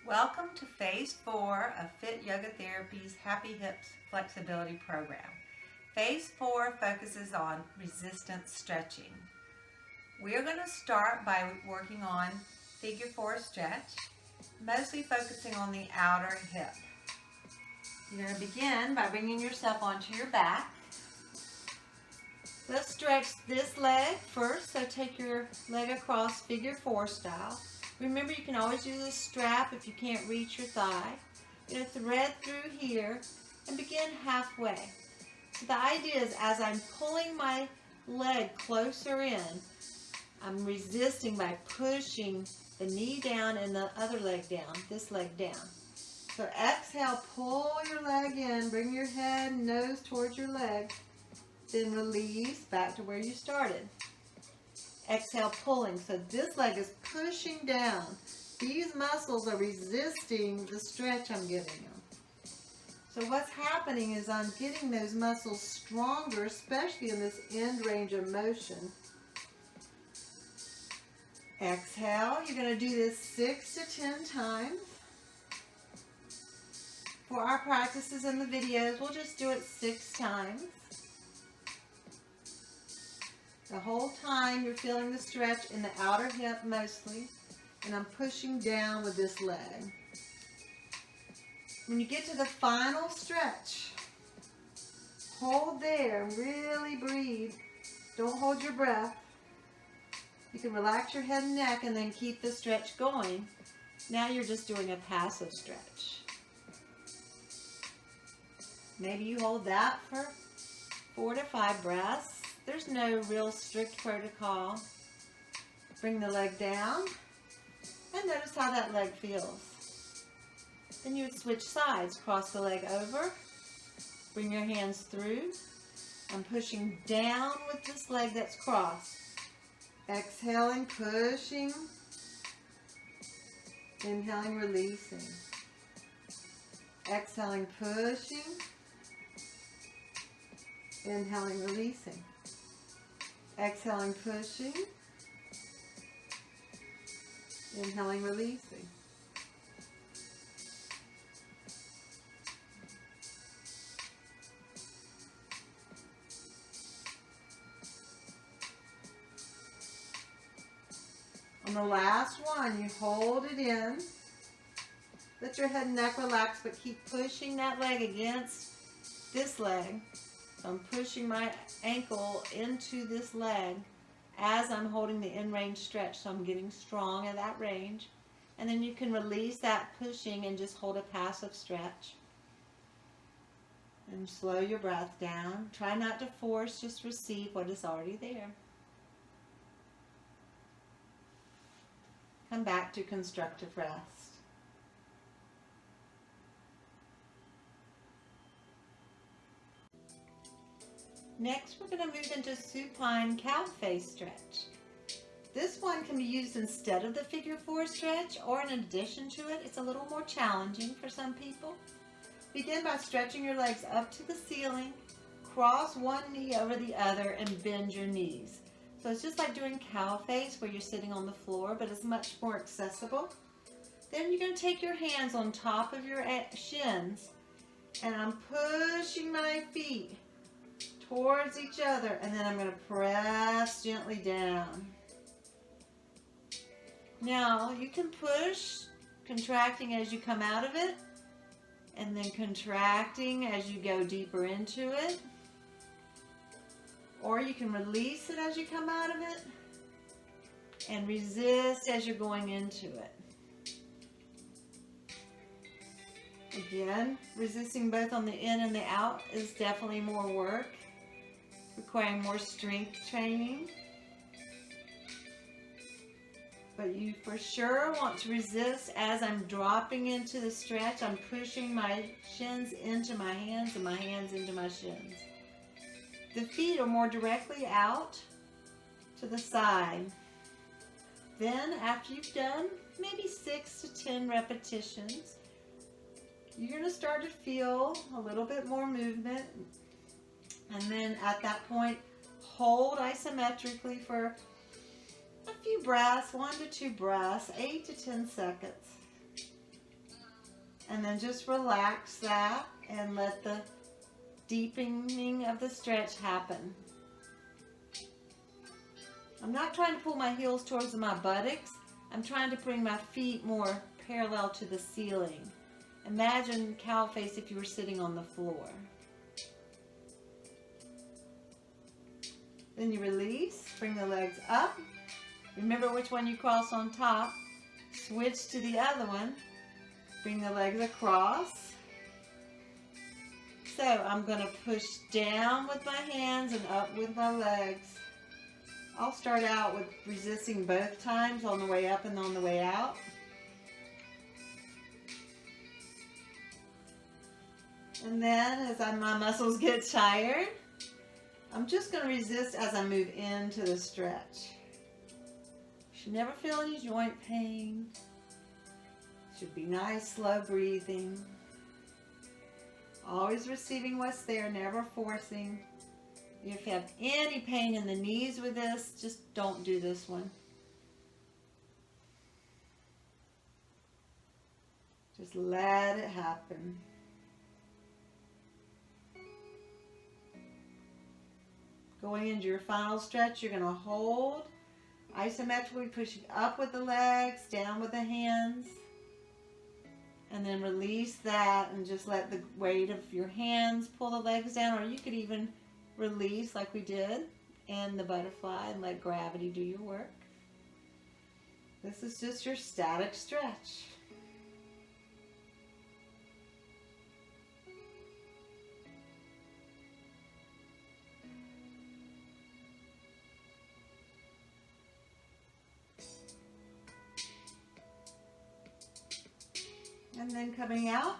Welcome to Phase 4 of Fit Yoga Therapy's Happy Hips Flexibility Program. Phase 4 focuses on resistance stretching. We are going to start by working on Figure 4 stretch, mostly focusing on the outer hip. You're going to begin by bringing yourself onto your back. Let's stretch this leg first, so take your leg across Figure 4 style. Remember, you can always use a strap if you can't reach your thigh. You're going to thread through here and begin halfway. So the idea is, as I'm pulling my leg closer in, I'm resisting by pushing the knee down and the other leg down, this leg down. So exhale, pull your leg in, bring your head and nose towards your leg, then release back to where you started. Exhale, pulling. So this leg is pushing down. These muscles are resisting the stretch I'm giving them. So what's happening is I'm getting those muscles stronger, especially in this end range of motion. Exhale. You're going to do this 6 to 10 times. For our practices in the videos, we'll just do it 6 times. The whole time you're feeling the stretch in the outer hip mostly, and I'm pushing down with this leg. When you get to the final stretch, hold there and really breathe. Don't hold your breath. You can relax your head and neck and then keep the stretch going. Now you're just doing a passive stretch. Maybe you hold that for 4 to 5 breaths. There's no real strict protocol. Bring the leg down and notice how that leg feels. Then you would switch sides, cross the leg over, bring your hands through. I'm pushing down with this leg that's crossed. Exhaling, pushing, inhaling, releasing. Exhaling, pushing, inhaling, releasing. Exhaling, pushing, inhaling, releasing. On the last one, you hold it in. Let your head and neck relax, but keep pushing that leg against this leg. So I'm pushing my ankle into this leg as I'm holding the in-range stretch, so I'm getting strong at that range. And then you can release that pushing and just hold a passive stretch. And slow your breath down. Try not to force, just receive what is already there. Come back to constructive rest. Next, we're going to move into supine cow face stretch. This one can be used instead of the Figure 4 stretch or in addition to it. It's a little more challenging for some people. Begin by stretching your legs up to the ceiling, cross one knee over the other, and bend your knees. So it's just like doing cow face where you're sitting on the floor, but it's much more accessible. Then you're going to take your hands on top of your shins, and I'm pushing my feet towards each other, and then I'm going to press gently down. Now you can push, contracting as you come out of it, and then contracting as you go deeper into it. Or you can release it as you come out of it and resist as you're going into it. Again, resisting both on the in and the out is definitely more work, requiring more strength training. But you for sure want to resist as I'm dropping into the stretch. I'm pushing my shins into my hands and my hands into my shins. The feet are more directly out to the side. Then after you've done maybe 6 to 10 repetitions, you're going to start to feel a little bit more movement. And then at that point, hold isometrically for a few breaths, 1 to 2 breaths, 8 to 10 seconds. And then just relax that and let the deepening of the stretch happen. I'm not trying to pull my heels towards my buttocks. I'm trying to bring my feet more parallel to the ceiling. Imagine cow face if you were sitting on the floor. Then you release, bring the legs up. Remember which one you cross on top. Switch to the other one. Bring the legs across. So I'm going to push down with my hands and up with my legs. I'll start out with resisting both times on the way up and on the way out. And then as my muscles get tired, I'm just going to resist as I move into the stretch. You should never feel any joint pain. Should be nice, slow breathing. Always receiving what's there, never forcing. If you have any pain in the knees with this, just don't do this one. Just let it happen. Going into your final stretch, you're going to hold, isometrically pushing up with the legs, down with the hands, and then release that and just let the weight of your hands pull the legs down, or you could even release like we did and the butterfly and let gravity do your work. This is just your static stretch. And then coming out,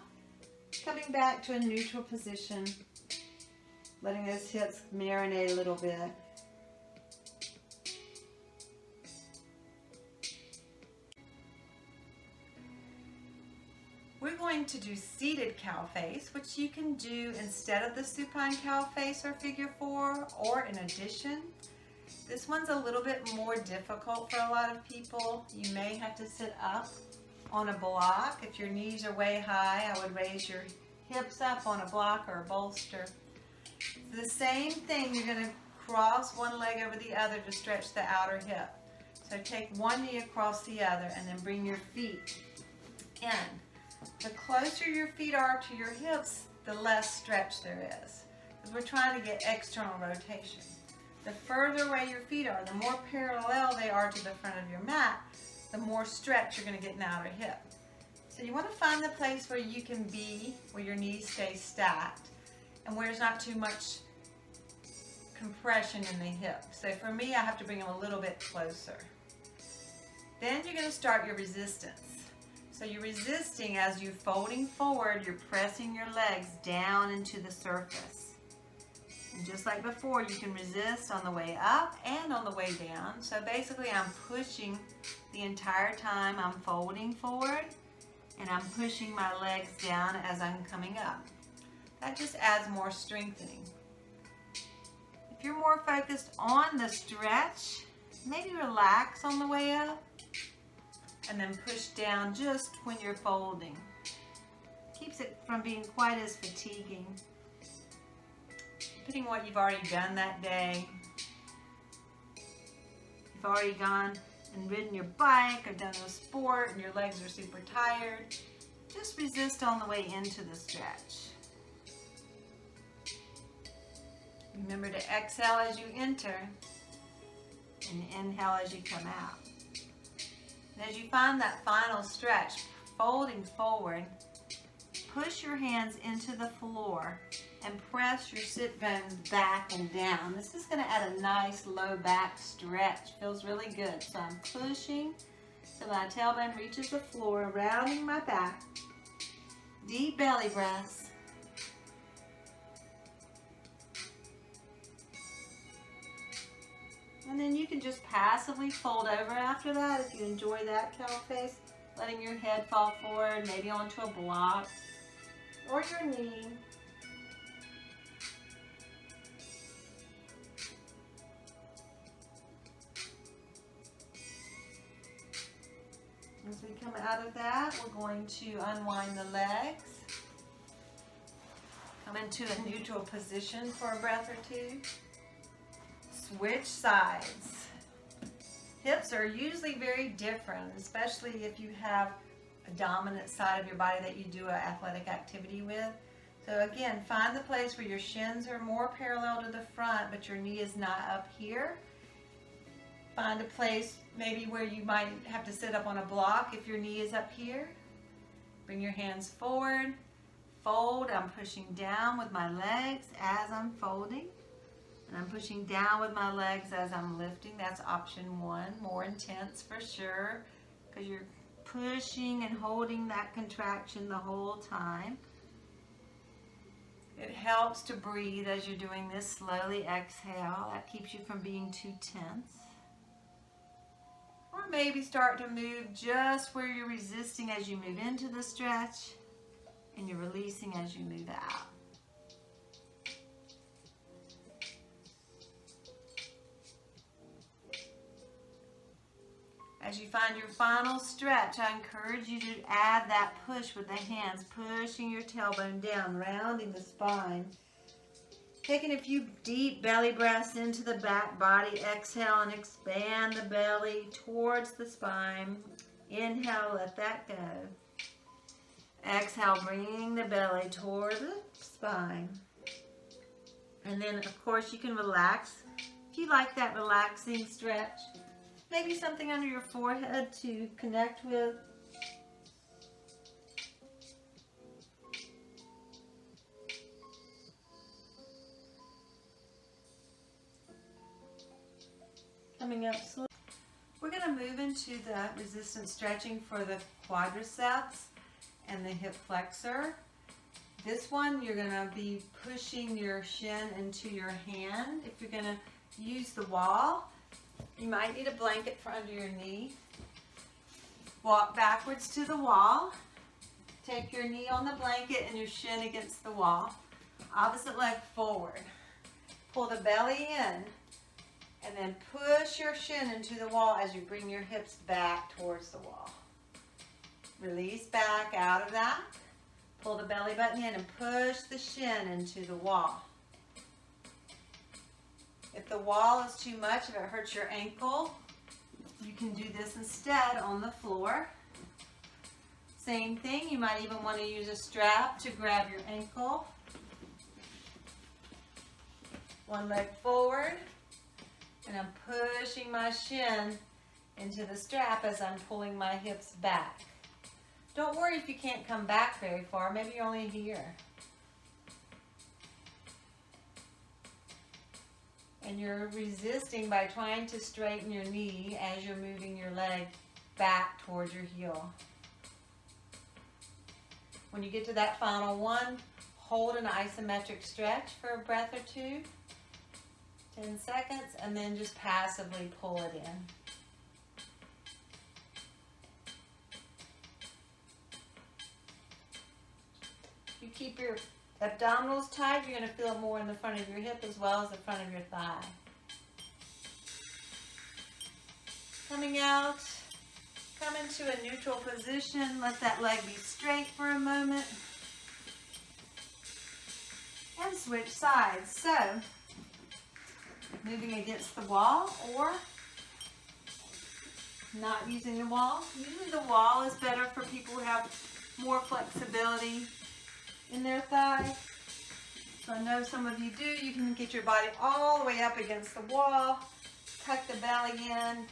coming back to a neutral position, letting those hips marinate a little bit. We're going to do seated cow face, which you can do instead of the supine cow face or figure four, or in addition. This one's a little bit more difficult for a lot of people. You may have to sit up on a block. If your knees are way high, I would raise your hips up on a block or a bolster. The same thing, you're going to cross one leg over the other to stretch the outer hip. So take one knee across the other and then bring your feet in. The closer your feet are to your hips, the less stretch there is, because we're trying to get external rotation. The further away your feet are, the more parallel they are to the front of your mat, the more stretch you're going to get in the outer hip. So you want to find the place where you can be, where your knees stay stacked, and where there's not too much compression in the hip. So for me, I have to bring them a little bit closer. Then you're going to start your resistance. So you're resisting as you're folding forward, you're pressing your legs down into the surface. And just like before, you can resist on the way up and on the way down. So basically I'm pushing the entire time. I'm folding forward and I'm pushing my legs down as I'm coming up. That just adds more strengthening. If you're more focused on the stretch, maybe relax on the way up and then push down just when you're folding. Keeps it from being quite as fatiguing. Depending on what you've already done that day. You've already gone and ridden your bike or done a sport and your legs are super tired. Just resist on the way into the stretch. Remember to exhale as you enter and inhale as you come out. And as you find that final stretch, folding forward, push your hands into the floor and press your sit bones back and down. This is going to add a nice low back stretch. Feels really good. So I'm pushing so my tailbone reaches the floor, rounding my back. Deep belly breaths. And then you can just passively fold over after that if you enjoy that cow face, letting your head fall forward, maybe onto a block or your knee. As we come out of that, we're going to unwind the legs. Come into a neutral position for a breath or two. Switch sides. Hips are usually very different, especially if you have a dominant side of your body that you do an athletic activity with. So again, find the place where your shins are more parallel to the front, but your knee is not up here. Find a place maybe where you might have to sit up on a block if your knee is up here. Bring your hands forward. Fold. I'm pushing down with my legs as I'm folding. And I'm pushing down with my legs as I'm lifting. That's option one. More intense for sure, because you're pushing and holding that contraction the whole time. It helps to breathe as you're doing this. Slowly exhale. That keeps you from being too tense. Or maybe start to move just where you're resisting as you move into the stretch, and you're releasing as you move out. As you find your final stretch, I encourage you to add that push with the hands, pushing your tailbone down, rounding the spine. Taking a few deep belly breaths into the back body. Exhale and expand the belly towards the spine. Inhale, let that go. Exhale, bringing the belly toward the spine. And then, of course, you can relax. If you like that relaxing stretch, maybe something under your forehead to connect with. Coming up slowly. We're going to move into the resistance stretching for the quadriceps and the hip flexor. This one, you're going to be pushing your shin into your hand. If you're going to use the wall, you might need a blanket for under your knee. Walk backwards to the wall. Take your knee on the blanket and your shin against the wall. Opposite leg forward. Pull the belly in. And then push your shin into the wall as you bring your hips back towards the wall. Release back out of that. Pull the belly button in and push the shin into the wall. If the wall is too much, if it hurts your ankle, you can do this instead on the floor. Same thing, you might even want to use a strap to grab your ankle. One leg forward. And I'm pushing my shin into the strap as I'm pulling my hips back. Don't worry if you can't come back very far. Maybe you're only here. And you're resisting by trying to straighten your knee as you're moving your leg back towards your heel. When you get to that final one, hold an isometric stretch for a breath or two. 10 seconds, and then just passively pull it in. If you keep your abdominals tight, you're going to feel it more in the front of your hip as well as the front of your thigh. Coming out, come into a neutral position. Let that leg be straight for a moment. And switch sides. So, moving against the wall or not using the wall. Usually the wall is better for people who have more flexibility in their thigh. So I know some of you do. You can get your body all the way up against the wall, tuck the belly in,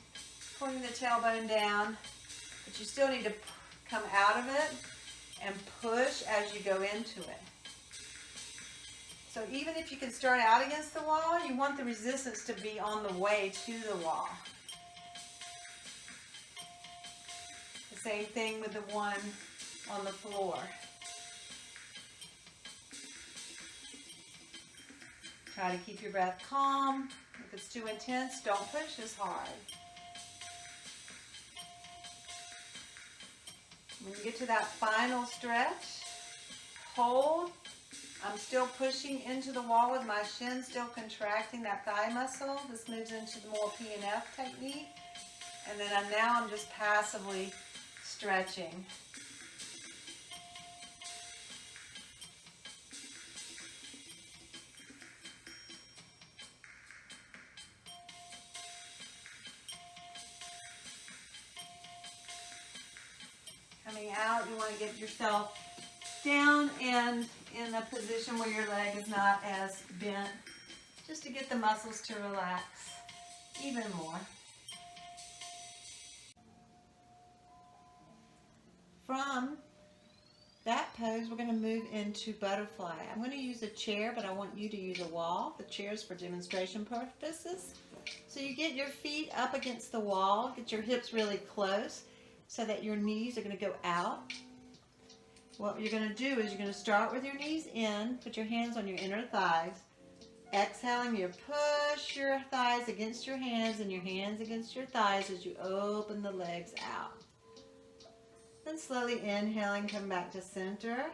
pulling the tailbone down, but you still need to come out of it and push as you go into it. So even if you can start out against the wall, you want the resistance to be on the way to the wall. The same thing with the one on the floor. Try to keep your breath calm. If it's too intense, don't push as hard. When you get to that final stretch, hold. I'm still pushing into the wall with my shin still contracting that thigh muscle. This moves into the more P&F technique. And then I'm just passively stretching. Coming out, you want to get yourself down and in a position where your leg is not as bent, just to get the muscles to relax even more. From that pose, we're going to move into butterfly. I'm going to use a chair, but I want you to use a wall. The chair is for demonstration purposes. So you get your feet up against the wall, get your hips really close so that your knees are going to go out. What you're going to do is you're going to start with your knees in, put your hands on your inner thighs. Exhaling, you push your thighs against your hands and your hands against your thighs as you open the legs out. Then slowly inhaling, come back to center.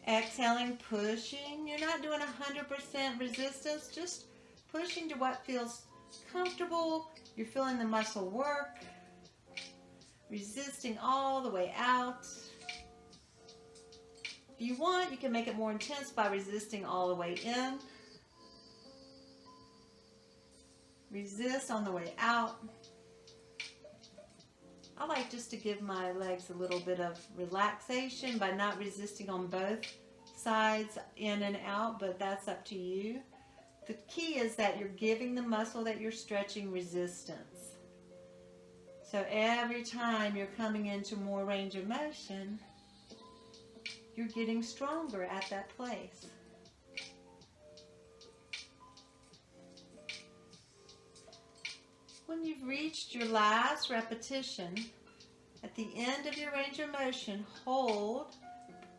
Exhaling, pushing. You're not doing 100% resistance, just pushing to what feels comfortable. You're feeling the muscle work. Resisting all the way out. If you want, you can make it more intense by resisting all the way in. Resist on the way out. I like just to give my legs a little bit of relaxation by not resisting on both sides, in and out, but that's up to you. The key is that you're giving the muscle that you're stretching resistance. So every time you're coming into more range of motion, you're getting stronger at that place. When you've reached your last repetition, at the end of your range of motion, hold.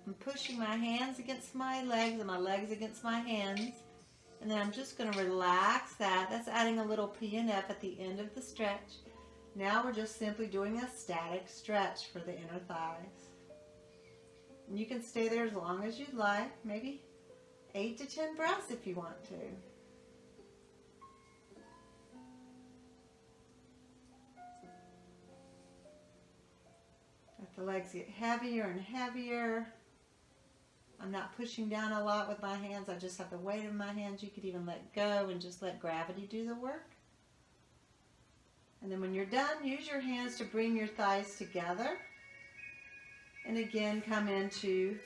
I'm pushing my hands against my legs and my legs against my hands. And then I'm just going to relax that. That's adding a little P and F at the end of the stretch. Now we're just simply doing a static stretch for the inner thighs. And you can stay there as long as you'd like, maybe 8 to 10 breaths if you want to. Let the legs get heavier and heavier. I'm not pushing down a lot with my hands. I just have the weight of my hands. You could even let go and just let gravity do the work. And then when you're done, use your hands to bring your thighs together. And again, come into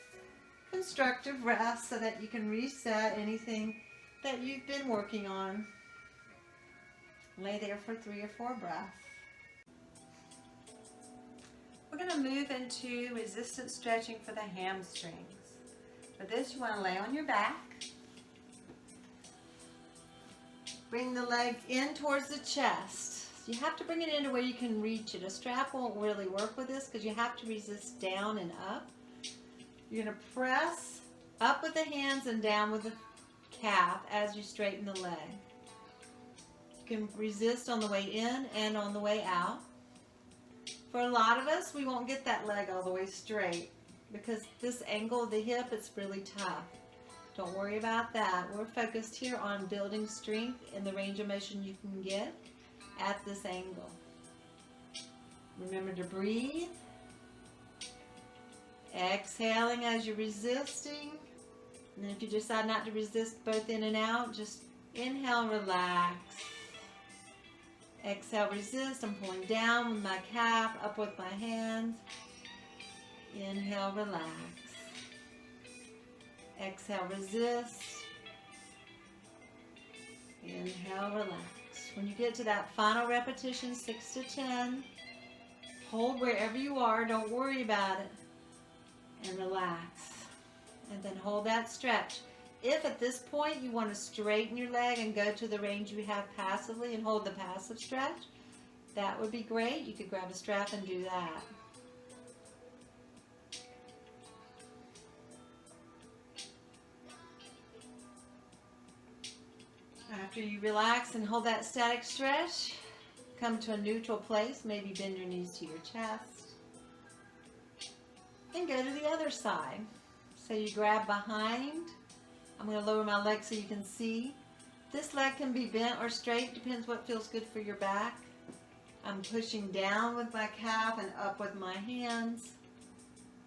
constructive rest so that you can reset anything that you've been working on. Lay there for 3 or 4 breaths. We're going to move into resistance stretching for the hamstrings. For this, you want to lay on your back. Bring the leg in towards the chest. You have to bring it into where you can reach it. A strap won't really work with this because you have to resist down and up. You're going to press up with the hands and down with the calf as you straighten the leg. You can resist on the way in and on the way out. For a lot of us, we won't get that leg all the way straight because this angle of the hip, it's really tough. Don't worry about that. We're focused here on building strength in the range of motion you can get at this angle. Remember to breathe. Exhaling as you're resisting. And then if you decide not to resist both in and out, just inhale, relax. Exhale, resist. I'm pulling down with my calf, up with my hands. Inhale, relax. Exhale, resist. Inhale, relax. When you get to that final repetition, 6 to 10, hold wherever you are. Don't worry about it. And relax. And then hold that stretch. If at this point you want to straighten your leg and go to the range you have passively and hold the passive stretch, that would be great. You could grab a strap and do that. After you relax and hold that static stretch, come to a neutral place. Maybe bend your knees to your chest. And go to the other side. So you grab behind. I'm going to lower my leg so you can see. This leg can be bent or straight, depends what feels good for your back. I'm pushing down with my calf and up with my hands.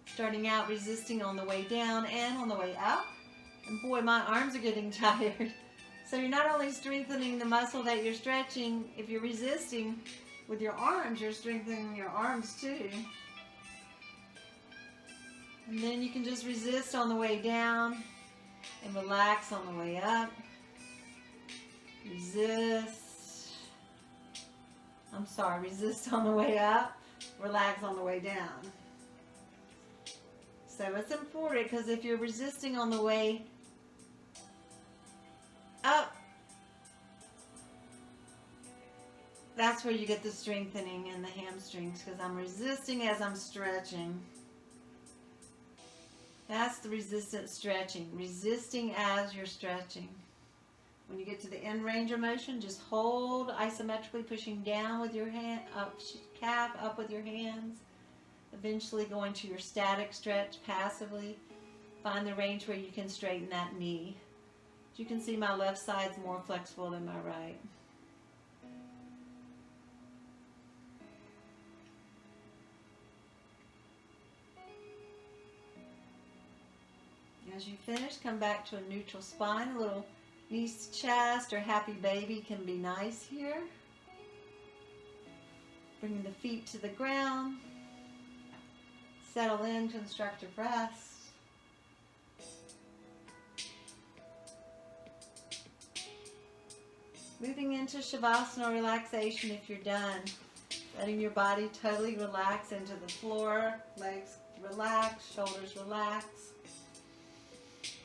Starting out resisting on the way down and on the way up. And boy, my arms are getting tired. So you're not only strengthening the muscle that you're stretching, if you're resisting with your arms, you're strengthening your arms too. And then you can just resist on the way down and relax on the way up. Resist on the way up, relax on the way down. So it's important because if you're resisting on the way up, that's where you get the strengthening in the hamstrings, because I'm resisting as I'm stretching. That's the resistant stretching, resisting as you're stretching. When you get to the end range of motion, just hold isometrically, pushing down with your hand, up, calf up with your hands. Eventually going to your static stretch passively. Find the range where you can straighten that knee. As you can see, my left side's more flexible than my right. As you finish, come back to a neutral spine. A little nice chest or happy baby can be nice here. Bringing the feet to the ground. Settle in, constructive rest. Moving into Shavasana relaxation if you're done. Letting your body totally relax into the floor. Legs relax, shoulders relax.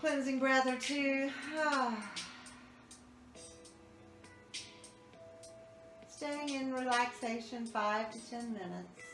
Cleansing breath or two. Staying in relaxation 5 to 10 minutes.